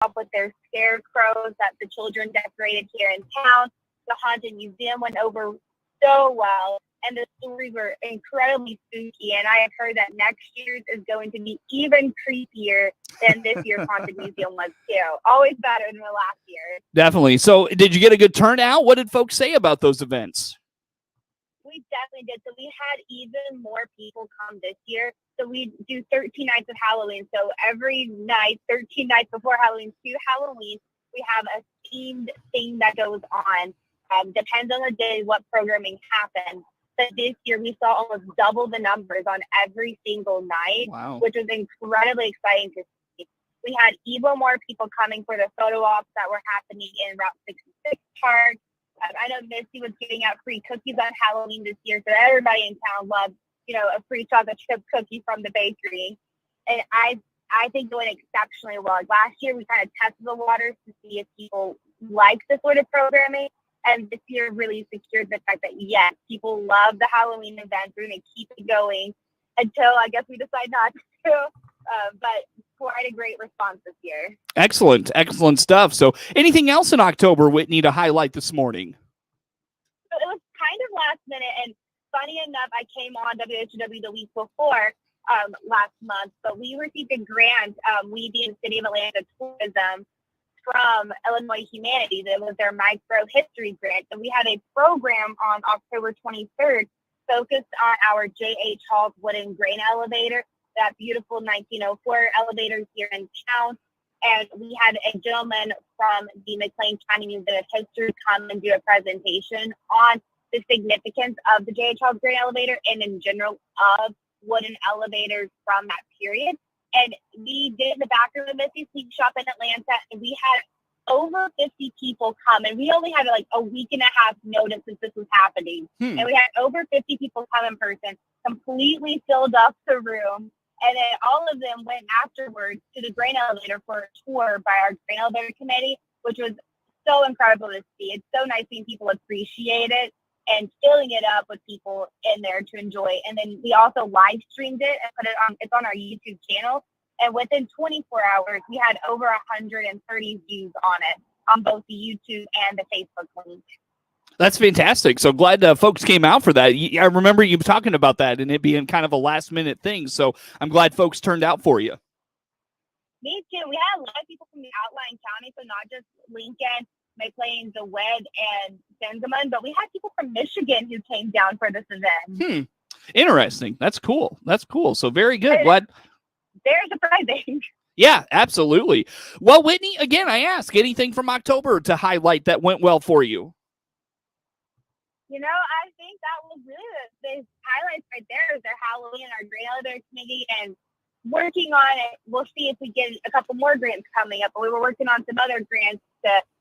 off with their scarecrows that the children decorated here in town. The Haunted Museum went over so well, and the stories were incredibly spooky. And I have heard that next year's is going to be even creepier than this year's Haunted Museum was, too. Always better than the last year. Definitely. So did you get a good turnout? What did folks say about those events? We definitely did. So we had even more people come this year. So we do 13 nights of Halloween. So every night, 13 nights before Halloween to Halloween, we have a themed thing that goes on. Depends on the day what programming happens. But this year we saw almost double the numbers on every single night, wow, which was incredibly exciting to see. We had even more people coming for the photo ops that were happening in Route 66 Park. I know Misty was giving out free cookies on Halloween this year, so everybody in town loved, a free chocolate chip cookie from the bakery. And I think it went exceptionally well. Like last year, we kind of tested the waters to see if people like this sort of programming. And this year really secured the fact that, yes, people love the Halloween events. We're going to keep it going until I guess we decide not to. But quite a great response this year. Excellent stuff. So anything else in October, Whitney, to highlight this morning? So it was kind of last minute, and funny enough, I came on WHOW the week before last month, but we received a grant, we being City of Atlanta Tourism, from Illinois Humanities. It was their micro history grant. So we had a program on October 23rd focused on our J.H. Hall's wooden grain elevator, that beautiful 1904 elevator here in town. And we had a gentleman from the McLean County Museum of History come and do a presentation on the significance of the J.H. Hall's grain elevator and in general of wooden elevators from that period. And we did the back room of Missy's Sneak Shop in Atlanta, and we had over 50 people come. And we only had like a week and a half notice since this was happening. And we had over 50 people come in person, completely filled up the room. And then all of them went afterwards to the grain elevator for a tour by our grain elevator committee, which was so incredible to see. It's so nice seeing people appreciate it and filling it up with people in there to enjoy. And then we also live streamed it and put it on, it's on our YouTube channel. And within 24 hours, we had over 130 views on it on both the YouTube and the Facebook link. That's fantastic. So glad folks came out for that. I remember you talking about that and it being kind of a last minute thing. So I'm glad folks turned out for you. Me too. We had a lot of people from the outlying county, so not just Lincoln, McLean, DeWitt, and Sangamon, but we had people from Michigan who came down for this event. Interesting. That's cool. So very good. Glad. Very surprising. Yeah, absolutely. Well, Whitney, again, I ask anything from October to highlight that went well for you. I think that was really the highlights right there is their Halloween and our grain elevator committee and working on it. We'll see if we get a couple more grants coming up, but we were working on some other grants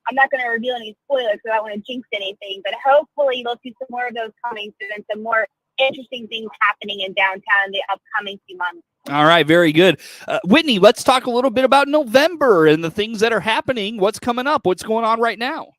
I'm not going to reveal any spoilers because I don't want to jinx anything, but hopefully you'll see some more of those coming soon and some more interesting things happening in downtown in the upcoming few months. All right, very good. Whitney, let's talk a little bit about November and the things that are happening. What's coming up? What's going on right now?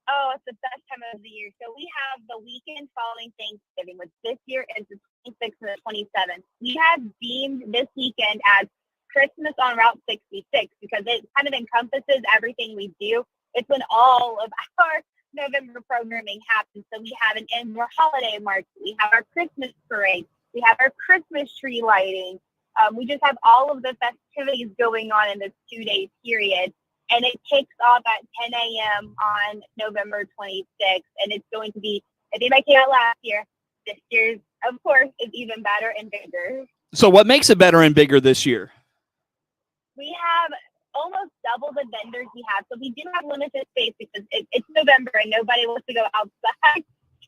Oh, it's the best time of the year. So we have the weekend following Thanksgiving, which this year is the 26th and the 27th. We have deemed this weekend as Christmas on Route 66 because it kind of encompasses everything we do. It's when all of our November programming happens. So we have an indoor holiday market. We have our Christmas parade. We have our Christmas tree lighting. We just have all of the festivities going on in this 2-day period. And it kicks off at 10 a.m. on November 26th. And it's going to be, I think I came out last year. This year's, of course, is even better and bigger. So what makes it better and bigger this year? We have almost double the vendors we have. So we do have limited space because it's November and nobody wants to go outside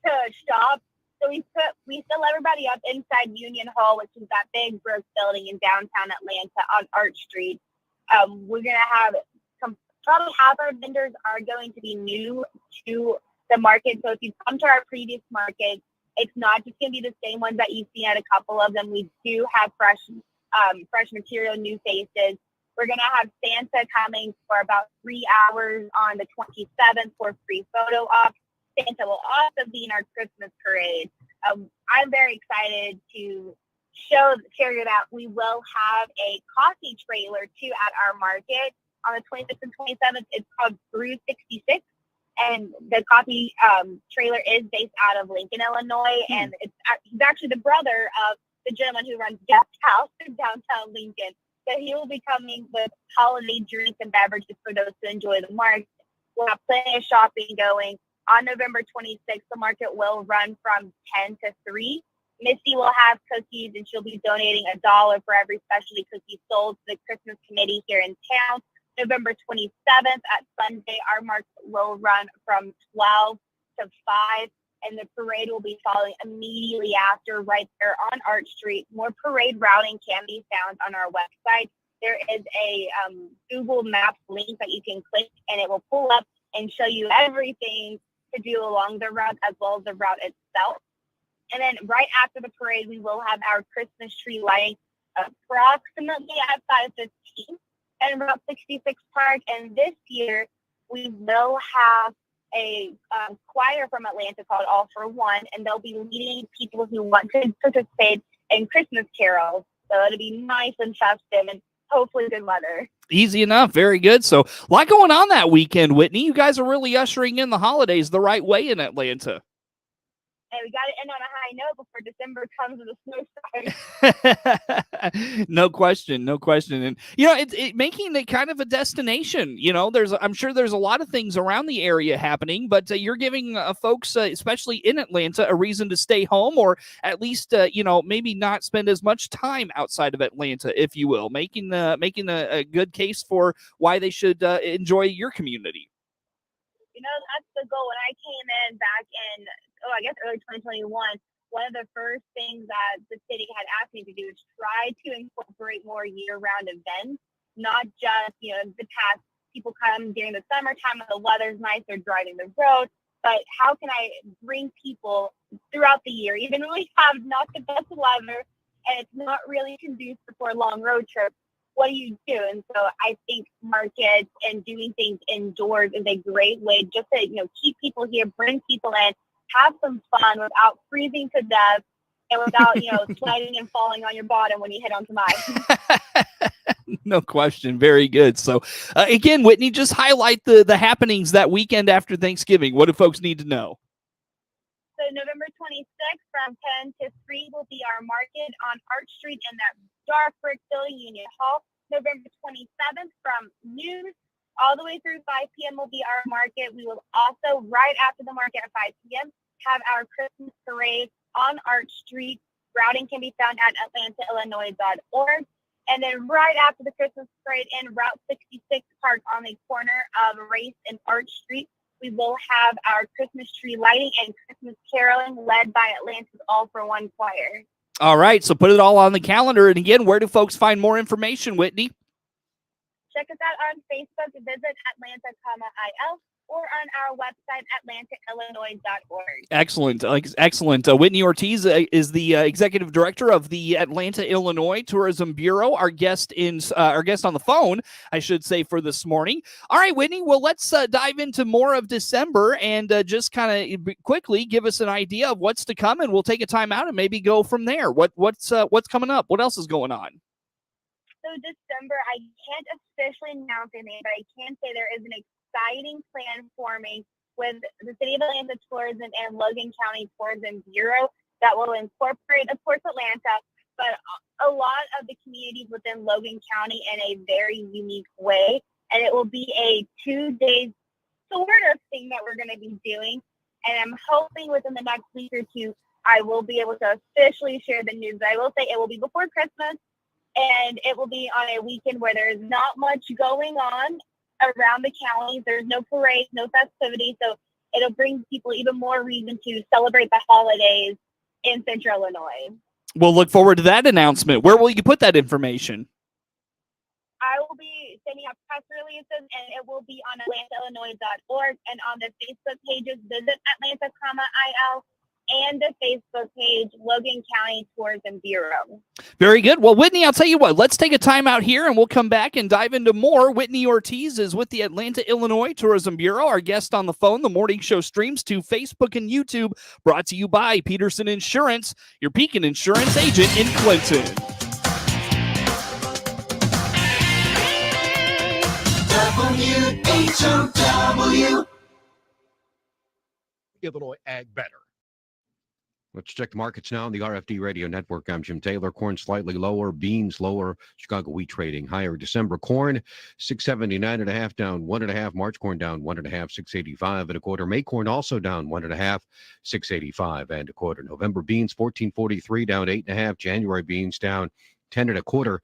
to shop. So we fill everybody up inside Union Hall, which is that big brick building in downtown Atlanta on Arch Street. We're going to have probably half our vendors are going to be new to the market. So if you come to our previous market, it's not just going to be the same ones that you've seen at a couple of them. We do have fresh material, new faces. We're going to have Santa coming for about 3 hours on the 27th for free photo ops. Santa will also be in our Christmas parade. I'm very excited to share that we will have a coffee trailer too at our market on the 26th and 27th. It's called Brew 66. And the coffee trailer is based out of Lincoln, Illinois. And he's actually the brother of the gentleman who runs Guest House in downtown Lincoln. So he will be coming with holiday drinks and beverages for those to enjoy the market. We'll have plenty of shopping going. On November 26th, the market will run from 10 to 3. Missy will have cookies, and she'll be donating $1 for every specialty cookie sold to the Christmas committee here in town. November 27th at Sunday, our market will run from 12 to 5, and the parade will be following immediately after right there on Arch Street. More parade routing can be found on our website. There is a Google Maps link that you can click, and it will pull up and show you everything to do along the route as well as the route itself. And then right after the parade, we will have our Christmas tree lighting approximately at 5:15 in Route 66 Park. And this year, we will have a choir from Atlanta called All for One, and they'll be leading people who want to participate in Christmas carols. So it'll be nice and festive and hopefully good weather. Easy enough. Very good. So a lot going on that weekend, Whitney. You guys are really ushering in the holidays the right way in Atlanta. And we got to end on a high note before December comes with a snowstorm. No question, no question. And it making it kind of a destination. I'm sure there's a lot of things around the area happening, but you're giving folks, especially in Atlanta, a reason to stay home, or at least maybe not spend as much time outside of Atlanta, if you will, making a good case for why they should enjoy your community. That's the goal. When I came in back in, early 2021, one of the first things that the city had asked me to do is try to incorporate more year-round events, not just, the past people come during the summertime when the weather's nice, they're driving the road, but how can I bring people throughout the year, even when we have not the best weather and it's not really conducive for a long road trip? What do you do? And so I think markets and doing things indoors is a great way just to, keep people here, bring people in, have some fun without freezing to death and without, sliding and falling on your bottom when you hit onto mine. No question. Very good. So again, Whitney, just highlight the happenings that weekend after Thanksgiving. What do folks need to know? So November 26th from 10 to 3 will be our market on Arch Street in that dark brick building, Union Hall. November 27th from noon all the way through 5 p.m. will be our market. We will also, right after the market at 5 p.m., have our Christmas parade on Arch Street. Routing can be found at atlantaillinois.org. And then right after the Christmas parade in Route 66 Park on the corner of Race and Arch Street, we will have our Christmas tree lighting and Christmas caroling led by Atlanta's All for One choir. All right, so put it all on the calendar. And again, where do folks find more information, Whitney? Check us out on Facebook. Visit Atlanta, or on our website, atlantaillinois.org. Excellent. Excellent. Whitney Ortiz is the executive director of the Atlanta, Illinois Tourism Bureau. Our guest on the phone, I should say, for this morning. All right, Whitney. Well, let's dive into more of December and just kind of quickly give us an idea of what's to come, and we'll take a time out and maybe go from there. What's coming up? What else is going on? So December, I can't officially announce anything, but I can say there is an exciting plan forming with the City of Atlanta Tourism and Logan County Tourism Bureau that will incorporate, of course, Atlanta, but a lot of the communities within Logan County in a very unique way. And it will be a 2-day sort of thing that we're going to be doing. And I'm hoping within the next week or two, I will be able to officially share the news. I will say it will be before Christmas, and it will be on a weekend where there's not much going on around the county. There's no parades, no festivities, so it'll bring people even more reason to celebrate the holidays in Central Illinois. We'll look forward to that announcement. Where will you put that information? I will be sending out press releases, and it will be on atlantaillinois.org and on the Facebook pages. Visit Atlanta, IL, and the Facebook page, Logan County Tourism Bureau. Very good. Well, Whitney, I'll tell you what, let's take a time out here and we'll come back and dive into more. Whitney Ortiz is with the Atlanta, Illinois Tourism Bureau. Our guest on the phone. The morning show streams to Facebook and YouTube, brought to you by Peterson Insurance, your Pekin Insurance agent in Clinton. WHOW. Illinois Ag better. Let's check the markets now on the RFD Radio Network. I'm Jim Taylor. Corn slightly lower, beans lower. Chicago wheat trading higher. December corn 679.5 down 1.5. March corn down 1.5, 685.25. May corn also down 1.5, 685.25. November beans 1443 down 8.5. January beans down 10.25.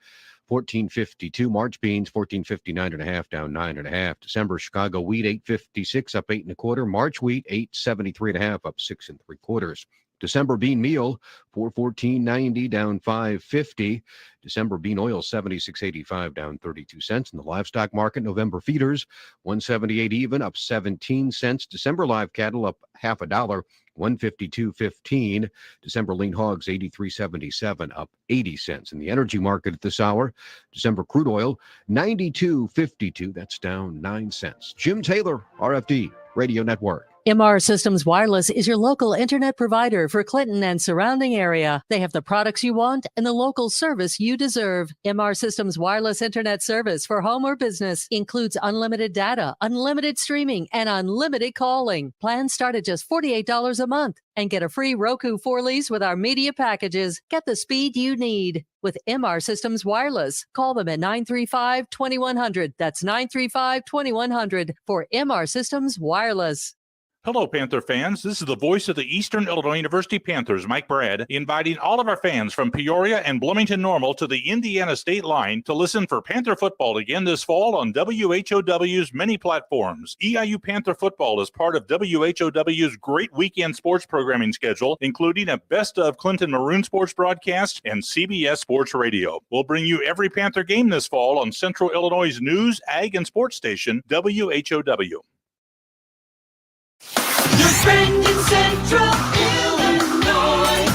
1452. March beans 1459.5 down 9.5. December Chicago wheat 856 up 8.25. March wheat 873.5 up 6.75. December bean meal, 414.90 down 5.50. December bean oil, 76.85 down 32 cents. In the livestock market, November feeders, 178 even, up 17 cents. December live cattle up half a dollar, 152.15. December lean hogs, 83.77, up 80 cents. In the energy market at this hour, December crude oil, 92.52. That's down 9 cents. Jim Taylor, RFD Radio Network. MR Systems Wireless is your local internet provider for Clinton and surrounding area. They have the products you want and the local service you deserve. MR Systems Wireless Internet service for home or business includes unlimited data, unlimited streaming, and unlimited calling. Plans start at just $48 a month and get a free Roku 4 lease with our media packages. Get the speed you need with MR Systems Wireless. Call them at 935-2100. That's 935-2100 for MR Systems Wireless. Hello, Panther fans. This is the voice of the Eastern Illinois University Panthers, Mike Brad, inviting all of our fans from Peoria and Bloomington Normal to the Indiana state line to listen for Panther football again this fall on WHOW's many platforms. EIU Panther football is part of WHOW's great weekend sports programming schedule, including a Best of Clinton Maroon sports broadcast and CBS Sports Radio. We'll bring you every Panther game this fall on Central Illinois' news, ag, and sports station, WHOW. Your friend in Central Illinois,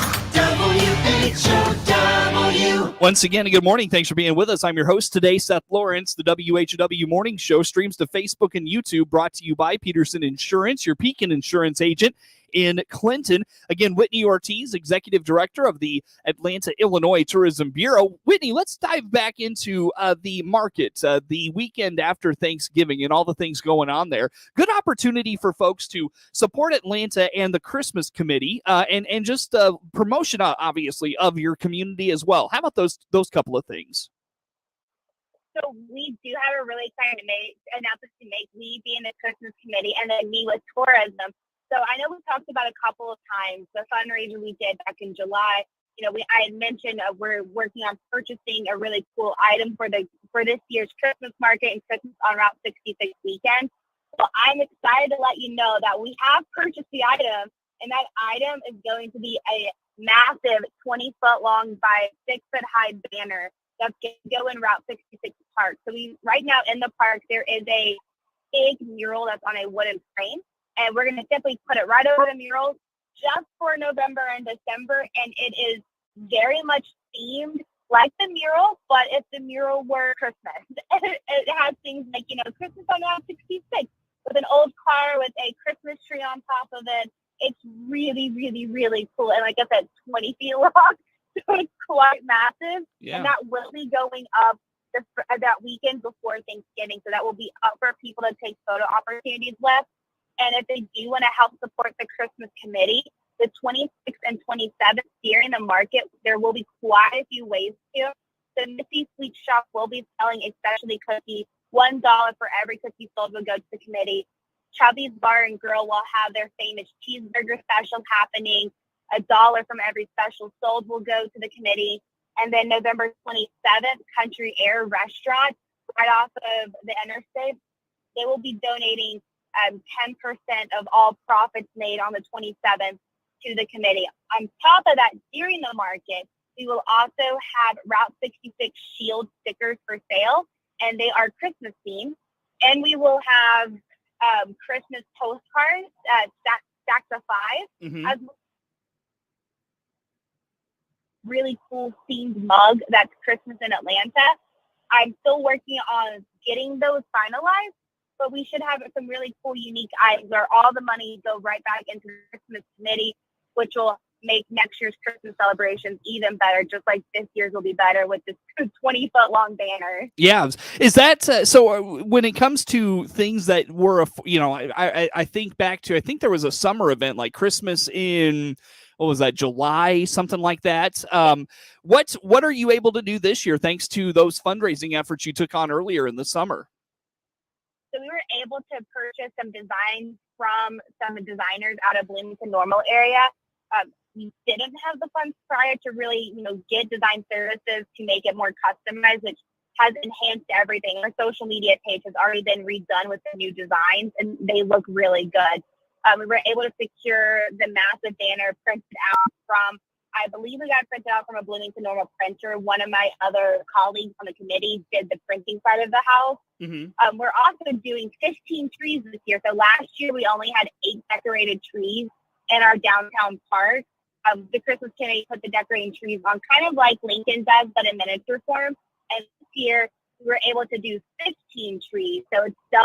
WHOW. Once again, good morning. Thanks for being with us. I'm your host today, Seth Lawrence. The WHOW Morning Show streams to Facebook and YouTube, brought to you by Peterson Insurance, your Pekin Insurance agent in Clinton. Again, Whitney Ortiz, Executive Director of the Atlanta, Illinois Tourism Bureau. Whitney, let's dive back into the market, the weekend after Thanksgiving and all the things going on there. Good opportunity for folks to support Atlanta and the Christmas committee and just promotion, obviously, of your community as well. How about those couple of things? So we do have a really exciting announcement to make. We being the Christmas committee and then me with tourism. So I know we talked about a couple of times the fundraiser we did back in July. I had mentioned we're working on purchasing a really cool item for this year's Christmas market and Christmas on Route 66 weekend. So I'm excited to let you know that we have purchased the item, and that item is going to be a massive 20-foot long by 6-foot high banner that's going to go in Route 66 Park. So right now in the park there is a big mural that's on a wooden frame. And we're going to simply put it right over the mural just for November and December. And it is very much themed like the mural, but if the mural were Christmas. It has things like, Christmas on Route 66 with an old car with a Christmas tree on top of it. It's really, really, really cool. And like I said, 20 feet long, so it's quite massive. Yeah. And that will be going up that weekend before Thanksgiving. So that will be up for people to take photo opportunities with. And if they do want to help support the Christmas committee, the 26th and 27th during the market, there will be quite a few ways to. The Missy Sweet Shop will be selling a specialty cookie. $1 for every cookie sold will go to the committee. Chubby's Bar and Grill will have their famous cheeseburger special happening. $1 from every special sold will go to the committee. And then November 27th, Country Air Restaurant, right off of the interstate, they will be donating 10% of all profits made on the 27th to the committee. On top of that, during the market, we will also have Route 66 shield stickers for sale, and they are Christmas themed. And we will have Christmas postcards, stacks of 5, as really cool themed mug that's Christmas in Atlanta. I'm still working on getting those finalized, but we should have some really cool, unique items where all the money go right back into the Christmas committee, which will make next year's Christmas celebrations even better, just like this year's will be better with this 20-foot long banner. Yeah, is that so? When it comes to things that were, I think back to, I think there was a summer event like Christmas in, what was that, July, something like that. What are you able to do this year thanks to those fundraising efforts you took on earlier in the summer? So we were able to purchase some designs from some designers out of Bloomington Normal area. We didn't have the funds prior to really, get design services to make it more customized, which has enhanced everything. Our social media page has already been redone with the new designs, and they look really good. We were able to secure the massive banner printed out from, I believe we got printed out from a Bloomington Normal printer. One of my other colleagues on the committee did the printing side of the house. Mm-hmm. We're also doing 15 trees this year. So last year we only had 8 decorated trees in our downtown park. The Christmas committee put the decorating trees on kind of like Lincoln does, but in miniature form. And this year we were able to do 15 trees. So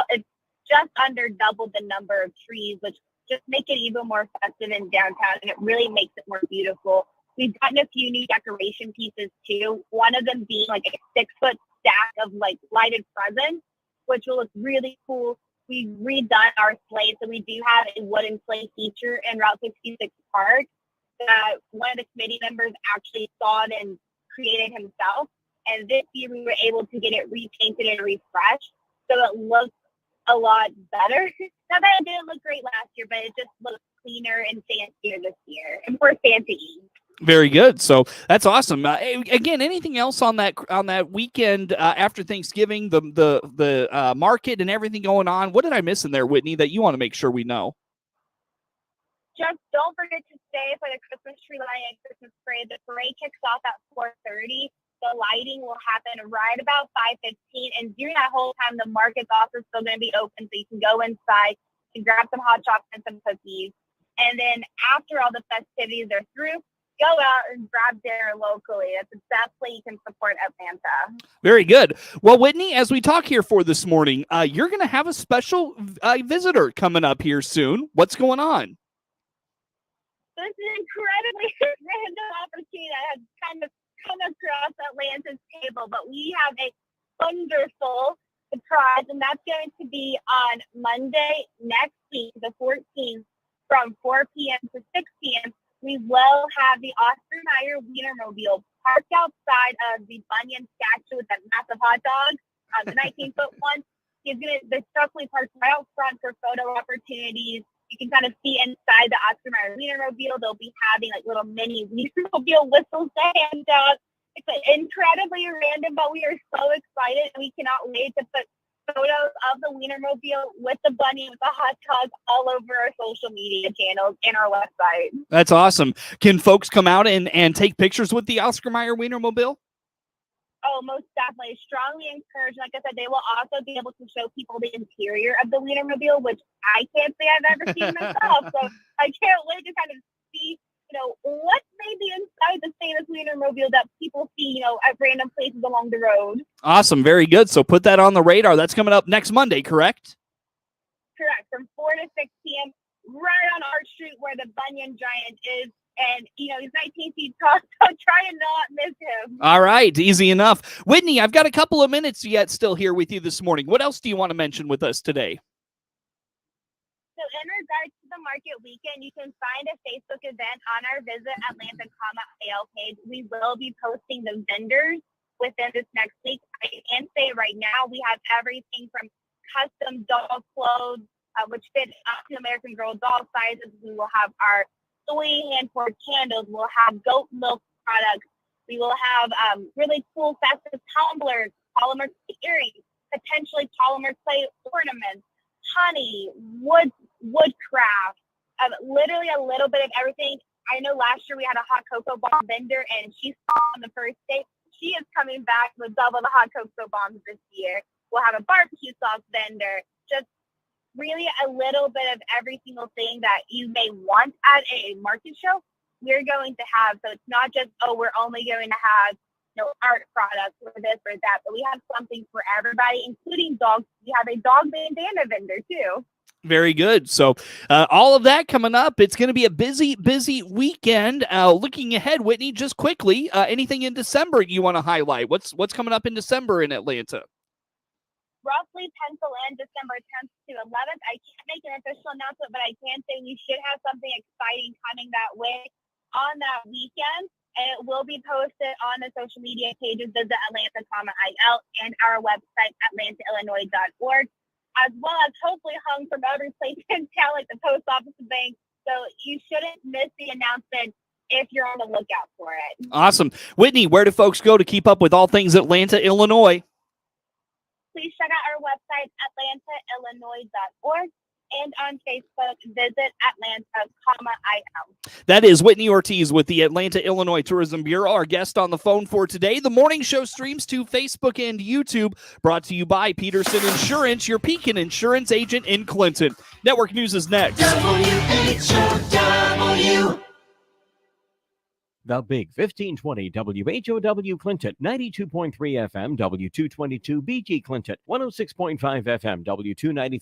it's just under double the number of trees, which just make it even more festive in downtown, and it really makes it more beautiful. We've gotten a few new decoration pieces too. One of them being like a 6-foot stack of like lighted presents, which will look really cool. We've redone our sleigh, so we do have a wooden sleigh feature in Route 66 Park that one of the committee members actually saw it and created himself. And this year we were able to get it repainted and refreshed, so it looks a lot better. Not that it didn't look great last year, but it just looks cleaner and fancier this year, and for Santa Eve. Very good. So that's awesome. Again, anything else on that weekend after Thanksgiving, the market and everything going on? What did I miss in there, Whitney, that you want to make sure we know? Just don't forget to stay for the Christmas tree lighting and Christmas parade. The parade kicks off at 4:30. The lighting will happen right about 5:15. And during that whole time, the market's also still going to be open, so you can go inside and grab some hot chocolate and some cookies. And then after all the festivities are through, go out and grab dinner locally. That's the best way you can support Atlanta. Very good. Well, Whitney, as we talk here for this morning, you're going to have a special visitor coming up here soon. What's going on? This is an incredibly random opportunity that has kind of come across Atlanta's table, but we have a wonderful surprise, and that's going to be on Monday next week, the 14th, from 4 p.m. to 6 p.m. We will have the Oscar Mayer Wienermobile parked outside of the Bunyan statue with that massive hot dog, the 19-foot one. The truck will be parked right out front for photo opportunities. You can kind of see inside the Oscar Mayer Wienermobile. They'll be having like little mini Wienermobile whistles to hand out. It's incredibly random, but we are so excited. We cannot wait to put photos of the Wienermobile with the bunny, with the hot dog all over our social media channels and our website. That's awesome. Can folks come out and take pictures with the Oscar Mayer Wienermobile? Oh, most definitely. Strongly encouraged. Like I said, they will also be able to show people the interior of the Wienermobile, which I can't say I've ever seen myself. So I can't wait to kind of see, what may be inside the famous Wienermobile that people see, at random places along the road. Awesome. Very good. So put that on the radar. That's coming up next Monday, correct? Correct. From 4 to 6 p.m. right on Arch Street where the Bunyan Giant is. And, he's 19 feet tall, so try and not miss him. All right. Easy enough. Whitney, I've got a couple of minutes yet still here with you this morning. What else do you want to mention with us today? So in regards to the market weekend, you can find a Facebook event on our Visit Atlanta AL page. We will be posting the vendors within this next week. I can say right now we have everything from custom dog clothes, which fit up to American Girl doll sizes. We will have our soy hand-poured candles. We'll have goat milk products. We will have really cool festive tumblers, polymer earrings, potentially polymer clay ornaments, honey, woodcraft, literally a little bit of everything. I know last year we had a hot cocoa bomb vendor, and she saw on the first day. She is coming back with double the hot cocoa bombs this year. We'll have a barbecue sauce vendor, just really a little bit of every single thing that you may want at a market show, we're going to have. So it's not just, we're only going to have, art products or this or that, but we have something for everybody, including dogs. We have a dog bandana vendor too. Very good. So all of that coming up. It's going to be a busy weekend. Looking ahead, Whitney, just quickly, anything in December you want to highlight? What's coming up in December in Atlanta? Roughly pencil in December 10th to 11th. I can't make an official announcement, but I can say we should have something exciting coming that way on that weekend. And it will be posted on the social media pages of the Atlanta, IL and our website, atlantaillinois.org, as well as hopefully hung from every place in town, like the post office and bank. So you shouldn't miss the announcement if you're on the lookout for it. Awesome. Whitney, where do folks go to keep up with all things Atlanta, Illinois? Please check out our website, atlantaillinois.org, and on Facebook, visit Atlanta, IL. That is Whitney Ortiz with the Atlanta, Illinois Tourism Bureau, our guest on the phone for today. The morning show streams to Facebook and YouTube, brought to you by Peterson Insurance, your Pekin insurance agent in Clinton. Network News is next. WHOW. The Big 1520 WHOW Clinton, 92.3 FM, W222 BG Clinton, 106.5 FM, W293